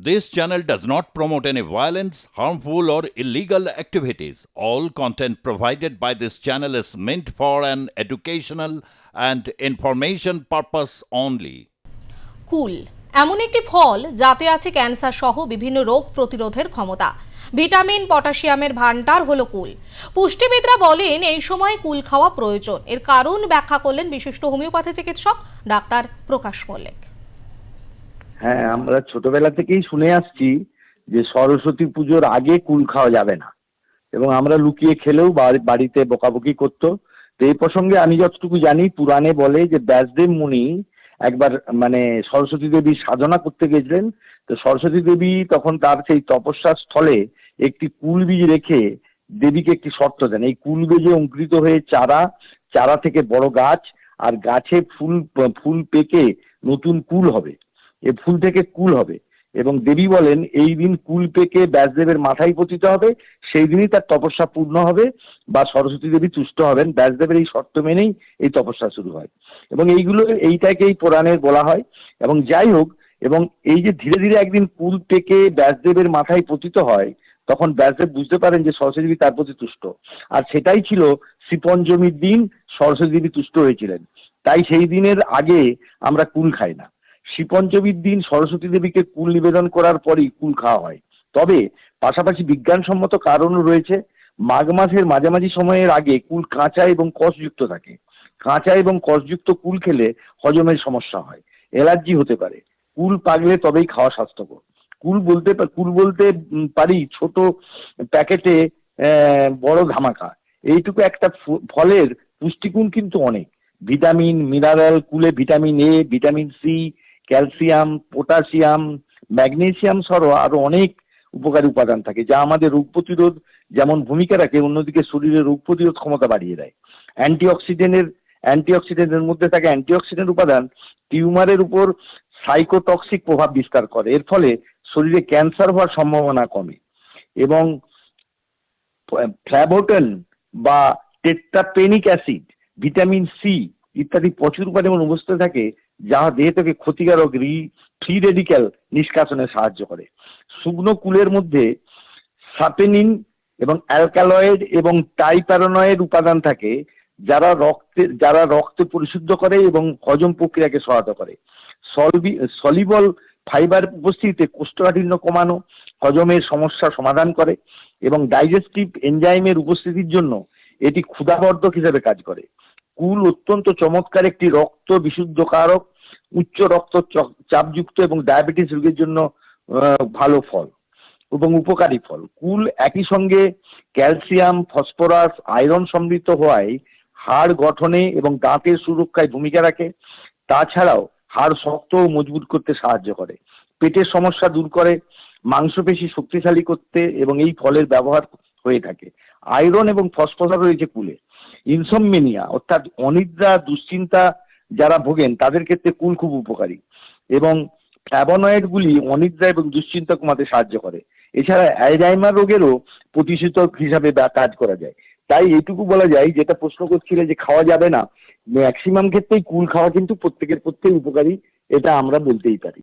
This channel does not promote any violence, harmful, or illegal activities. All content provided by this channel is meant for an educational and information purpose only. কুল এমন একটি ফল যাতে আছে cancer সহ বিভিন্ন রোগ প্রতিরোধের ক্ষমতা। ভিটামিন পটাশিয়ামের ভান্ডার হলো কুল। পুষ্টিবিদরা বলেন এই সময় কুল খাওয়া প্রয়োজন। এর কারণ ব্যাখ্যা করলেন বিশিষ্ট হোমিওপ্যাথি চিকিৎসক ডাক্তার প্রকাশ মল্লিক। হ্যাঁ, আমরা ছোটবেলা থেকেই শুনে আসছি যে সরস্বতী পুজোর আগে কুল খাওয়া যাবে না, এবং আমরা লুকিয়ে খেলেও বাড়িতে বকাবকি করতো। তো এই প্রসঙ্গে আমি যতটুকু জানি, পুরাণে বলে যে ব্যাসদেব মুনি একবার সরস্বতী দেবীর সাধনা করতে গেছিলেন। তো সরস্বতী দেবী তখন তার সেই তপস্যার স্থলে একটি কুল বীজ রেখে দেবীকে একটি শর্ত দেন, এই কুল বীজে অঙ্কুরিত হয়ে চারা থেকে বড় গাছ, আর গাছে ফুল পেকে নতুন কুল হবে, এ ফুল থেকে কুল হবে। এবং দেবী বলেন এই দিন কুল পেকে ব্যাসদেবের মাথায় পতিত হবে, সেই দিনই তার তপস্যা পূর্ণ হবে বা সরস্বতী দেবী তুষ্ট হবেন। ব্যাসদেবের এই শর্ত মেনেই এই তপস্যা শুরু হয়, এবং এইটাকেই পুরাণের বলা হয়। এবং যাই হোক, এবং এই যে ধীরে ধীরে একদিন কুল পেকে ব্যাসদেবের মাথায় পতিত হয়, তখন ব্যাসদেব বুঝতে পারেন যে সরস্বতী দেবী তার প্রতি তুষ্ট, আর সেটাই ছিল শ্রীপঞ্চমীর দিন সরস্বতী দেবী তুষ্ট হয়েছিলেন। তাই সেই দিনের আগে আমরা কুল খাই না। শ্রীপঞ্চমীর দিন সরস্বতী দেবীকে কুল নিবেদন করার পরই কুল খাওয়া হয়। তবে পাশাপাশি বিজ্ঞানসম্মত কারণও রয়েছে। মাঘ মাসের মাঝামাঝি সময়ের আগে কুল কাঁচা এবং কষযুক্ত থাকে। কাঁচা এবং কষযুক্ত কুল খেলে হজমের সমস্যা হয়, অ্যালার্জি হতে পারে। কুল পাকলে তবেই খাওয়া স্বাস্থ্যকর। কুল বলতে পারি ছোট প্যাকেটে বড় ধামাকা। এইটুকু একটা ফলের পুষ্টিগুণ কিন্তু অনেক। ভিটামিন, মিনারেল, কুলে vitamin A, vitamin C, calcium, potassium, magnesium সহ আরো অনেক উপকারী উপাদান থাকে, যা আমাদের রোগ প্রতিরোধ যেমন ভূমিকা রাখে, অন্যদিকে শরীরের রোগ প্রতিরোধ ক্ষমতা বাড়িয়ে দেয়। অ্যান্টিঅক্সিডেন্টের মধ্যে থাকে অ্যান্টিঅক্সিডেন্ট উপাদান টিউমারের উপর সাইকোটক্সিক প্রভাব বিস্তার করে। এর ফলে শরীরে ক্যান্সার হওয়ার সম্ভাবনা কমে। এবং ফ্ল্যাভোটেন বা টেট্রাপেনিক অ্যাসিড, ভিটামিন সি ইত্যাদি প্রচুর পরিমাণে উপস্থিত থাকে, যা দেহ থেকে ক্ষতিকারক ফ্রি রেডিক্যাল নিষ্কাশনে সাহায্য করে। শুকনো কুলের মধ্যে সাপেনিন এবং অ্যালকালয়েড এবং টাইপ্যারানয়েড উপাদান থাকে, যারা রক্ত পরিশুদ্ধ করে এবং হজম প্রক্রিয়াকে সহায়তা করে। সলিবল ফাইবার উপস্থিতিতে কোষ্ঠকাঠিন্য কমানো, হজমের সমস্যা সমাধান করে, এবং ডাইজেস্টিভ এনজাইমের উপস্থিতির জন্য এটি ক্ষুধাবর্ধক হিসেবে কাজ করে। কুল অত্যন্ত চমৎকার একটি রক্ত বিশুদ্ধকারক, উচ্চ রক্তচাপযুক্ত এবং ডায়াবেটিস রোগীর জন্য ভালো ফল এবং উপকারী ফল। কুল একই সঙ্গে ক্যালসিয়াম, ফসফরাস, আয়রন সমৃদ্ধ হওয়ায় হাড় গঠনে এবং দাঁতের সুরক্ষায় ভূমিকা রাখে। তাছাড়াও হাড় শক্ত ও মজবুত করতে সাহায্য করে, পেটের সমস্যা দূর করে, মাংসপেশি শক্তিশালী করতে এবং এই ফলের ব্যবহার হয়ে থাকে। আয়রন এবং ফসফরাস রয়েছে কুলে। ইনসোমনিয়া অর্থাৎ অনিদ্রা, দুশ্চিন্তা যারা ভোগেন তাদের ক্ষেত্রে কুল খুব উপকারী, এবং ফ্ল্যাভোনয়েড গুলি অনিদ্রা এবং দুশ্চিন্তা কমাতে সাহায্য করে। এছাড়া অ্যালজাইমার রোগেরও প্রতিষেধক হিসাবে কাজ করা যায়। তাই এইটুকু বলা যায়, যেটা প্রশ্ন করছিলে যে খাওয়া যাবে না, ম্যাক্সিমাম ক্ষেত্রেই কুল খাওয়া কিন্তু প্রত্যেকের উপকারী, এটা আমরা বলতেই পারি।